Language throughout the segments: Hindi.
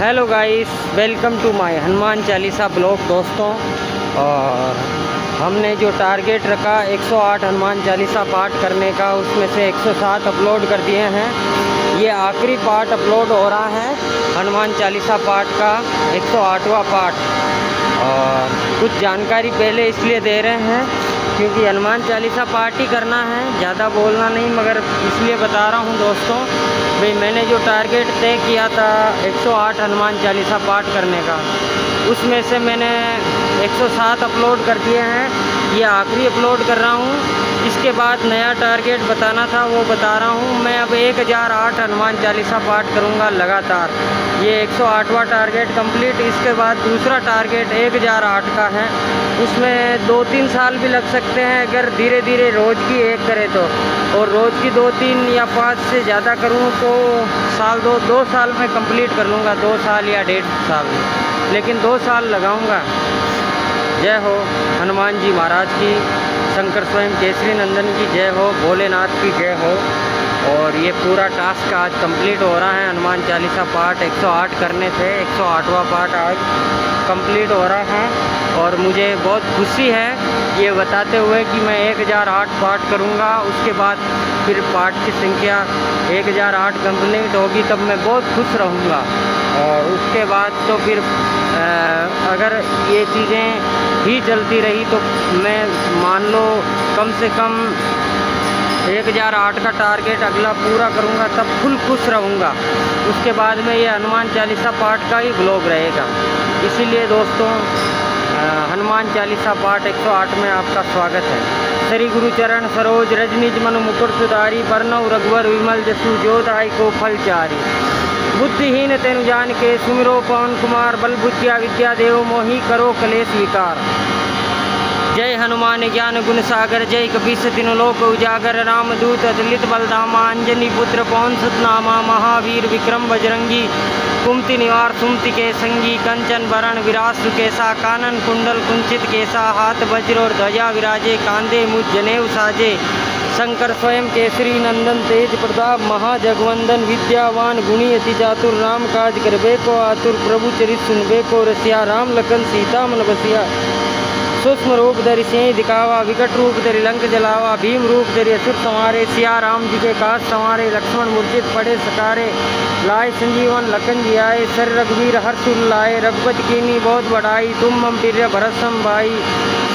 Hello guys, welcome to my Hanuman Chalisa blog दोस्तों। और हमने जो टारगेट रखा 108 हनुमान चालीसा पाठ करने का, उसमें से 107 अपलोड कर दिए हैं। ये आखिरी पाठ अपलोड हो रहा है हनुमान चालीसा पाठ का 108वां पाठ। और कुछ जानकारी पहले इसलिए दे रहे हैं क्योंकि हनुमान चालीसा पाठ ही करना है, ज़्यादा बोलना नहीं, मगर इसलिए बता रहा हूँ दोस्तों भाई, मैंने जो टारगेट तय किया था 108 हनुमान चालीसा पाठ करने का, उसमें से मैंने 107 अपलोड कर दिए हैं। ये आखिरी अपलोड कर रहा हूँ। इसके बाद नया टारगेट बताना था वो बता रहा हूँ। मैं अब 1008 हनुमान चालीसा पाठ करूँगा लगातार। ये 108वां टारगेट कंप्लीट। इसके बाद दूसरा टारगेट 1008 का है, उसमें 2-3 साल भी लग सकते हैं अगर धीरे धीरे रोज़ की एक करे तो। और रोज़ की 2-3 या 5 से ज़्यादा करूँ तो दो साल में कंप्लीट कर लूँगा, 2 साल या 1.5 साल में, लेकिन 2 साल लगाऊँगा। जय हो हनुमान जी महाराज की, शंकर स्वयं केसरी नंदन की जय हो, भोलेनाथ की जय हो। और ये पूरा टास्क आज कंप्लीट हो रहा है। हनुमान चालीसा पाठ 108 करने थे, 108वां पाठ आज कंप्लीट हो रहा है। और मुझे बहुत खुशी है ये बताते हुए कि मैं 1008 पाठ करूँगा। उसके बाद फिर पाठ की संख्या 1008 कंप्लीट होगी, तब मैं बहुत खुश रहूँगा। और उसके बाद तो फिर अगर ये चीज़ें ही चलती रही तो मैं मान लो कम से कम 1008 का टारगेट अगला पूरा करूँगा, तब फुल खुश रहूँगा। उसके बाद में ये हनुमान चालीसा पाठ का ही ब्लॉग रहेगा। इसीलिए दोस्तों हनुमान चालीसा पाठ 108 में आपका स्वागत है। श्री गुरु चरण सरोज रज निज मनु मुकुर सुधारी, बरनऊ रघुवर विमल जसु जो दाई को फल चारी। बुद्धिहीन तेनु जान के सुमिरो पवन कुमार, बल बुद्धिया विद्या देव मोहि करो कलेश विकार। जय हनुमान ज्ञान गुण सागर, जय कपीस तीनों लोक उजागर। रामदूत अतुलित बलधामा, अंजनी पुत्र पवन सुत नामा। महावीर विक्रम बजरंगी, कुमति निवार सुमति के संगी। कंचन वरण विराज सुकेसा, कानन कुंडल कुंचित केसा। हाथ वज्र और ध्वजा विराजे, कांधे मुझ जनेऊ साजे। शंकर स्वयं केसरी नंदन, तेज प्रताप महाजगवंदन। विद्यावान गुणी अति चातुर, राम काज करबे को आतुर। प्रभु चरित सुनबे को रसिया, राम लखन सीता मन बसिया। सूक्ष्म रूप धरि सिंह दिखावा, विकट रूप धरि लंक जलावा। भीम रूप धरि असुर संहारे, सिया राम जी के काज संवारे। लक्ष्मण मूर्छित पड़े सकारे, लाए संजीवन लखन जी आए। सर रघुवीर हर्ष लाए, रघुपति कीन्ही बहुत बढ़ाई। तुम मम प्रिय भरत भाई,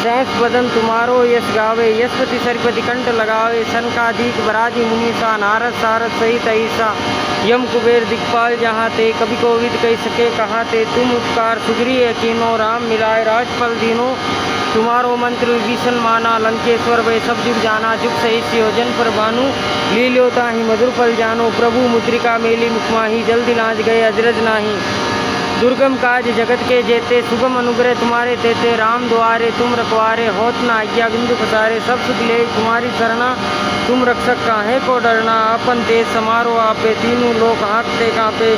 सहस बदन तुम्हारो यश गावे। यशपति सरपति कंठ लगावे, सनकादिक बराजी मुनीसा। नारद सारद सहित ऐसा, यम कुबेर दिक्पाल जहाँ ते। कभी कोविद कह सके कहाँ ते, तुम उपकार सुग्रीव कीनो। राम मिलाए राजपल दीनो, तुम्हारो मंत्र विभीषण माना। लंकेश्वर वै सब जुग जाना, जुग सही योजन पर भानु। लील्योता ही मधुर पल जानो, प्रभु मुद्रिका मेली मुखमाही। जल्दी नाच गए अजरज नाही, दुर्गम काज जगत के जेते। सुगम अनुग्रह तुम्हारे तेते, राम द्वारे तुम रखवारे। होत न आज्ञा बिंदु पसारे, सब सुख ले तुम्हारी शरणा। तुम रक्षक काहे को डरना, अपन तेज समारो आपे। तीनों लोक हाँकते कांपे,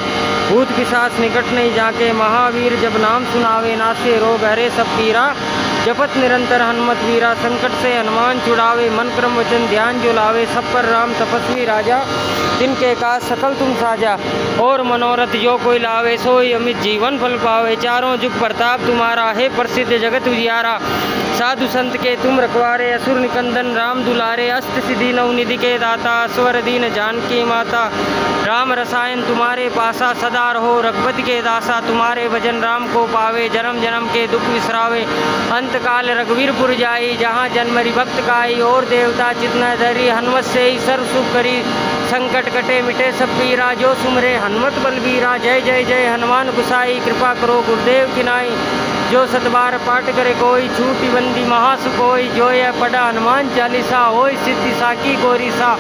भूत पिशाच निकट नहीं जाके। महावीर जब नाम सुनावे, नासे रोग हरे सब पीरा। जपत निरंतर हनुमत वीरा, संकट से हनुमान छुड़ावे। मन क्रम वचन ध्यान जो लावे, सब पर राम तपस्वी राजा। जिनके काज सकल तुम साजा, और मनोरथ जो कोई लावे। सोई अमित जीवन फल पावे, चारों जुग प्रताप तुम्हारा। है प्रसिद्ध जगत उजियारा, साधु संत के तुम रखवारे। असुर निकंदन राम दुलारे, अष्ट सिद्धि नवनिधि के दाता। स्वर दीन जानकी माता, राम रसायन तुम्हारे पासा। सदा रहो रघुपति के दासा, तुम्हारे भजन राम को पावे। जन्म जन्म के दुख विसरावे, अंत काल रघुवीरपुर जाई। जहाँ जन्मरि भक्त काई, और देवता चितना धरी। हनुमत से ही सर्व सुख करी, संकट कटे मिटे सब पीरा। जो सुमरे हनुमत बलबीरा, जय जय जय हनुमान गुसाई। कृपा करो गुरुदेव की नाई, जो सतबार पाठ करे कोई। छूटी बंदी महासुकोई, जो यह पढ़ा हनुमान चालीसा। होय सिद्धि साकी गोरी सा,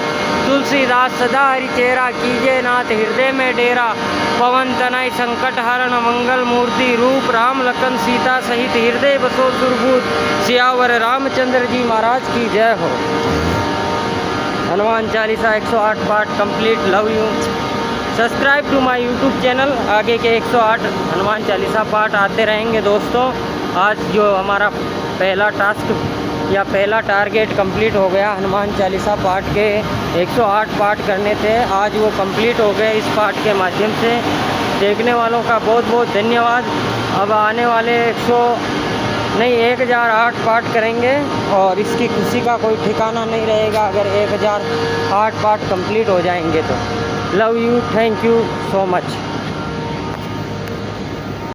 तुलसीदास सदा हरि चेरा। कीजे नाथ हृदय में डेरा, पवन तनय संकट हरण। मंगल मूर्ति रूप राम लखन सीता, सहित हृदय बसो सुरभूत। सियावर रामचंद्र जी महाराज की जय हो। हनुमान चालीसा 108 पाठ complete. Love you. Subscribe to my YouTube channel. आगे के 108 हनुमान चालीसा पाठ आते रहेंगे दोस्तों। आज जो हमारा पहला टास्क या पहला टारगेट कंप्लीट हो गया, हनुमान चालीसा पाठ के 108 पाठ करने थे, आज वो कंप्लीट हो गए इस पाठ के माध्यम से। देखने वालों का बहुत बहुत धन्यवाद। अब आने वाले 1008 पार्ट करेंगे और इसकी खुशी का कोई ठिकाना नहीं रहेगा अगर 1008 पार्ट कंप्लीट हो जाएंगे तो। Love you, thank you so much.